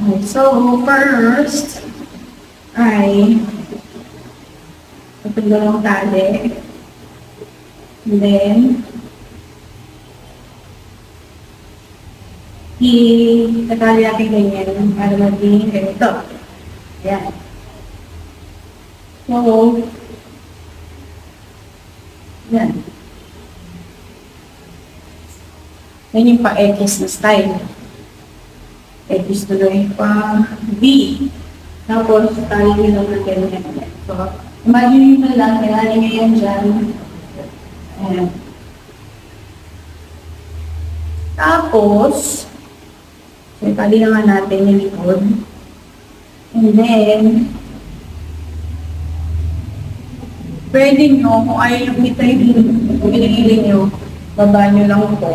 Okay, so, first, ay, ito dalawang tali. And then, itatali natin ganyan para maging ganito. Ayan. So, yan. Yan yung pa-X na style. X tuloy pa B. Tapos, tali nyo lang na ganyan. So, imagine nyo na lang, kailangan nyo yan dyan. Ayan. Tapos, so, tali naman natin yung likod. And then, pwede nyo, kung ayaw nyo kita yung pinigilin nyo, baba nyo lang po.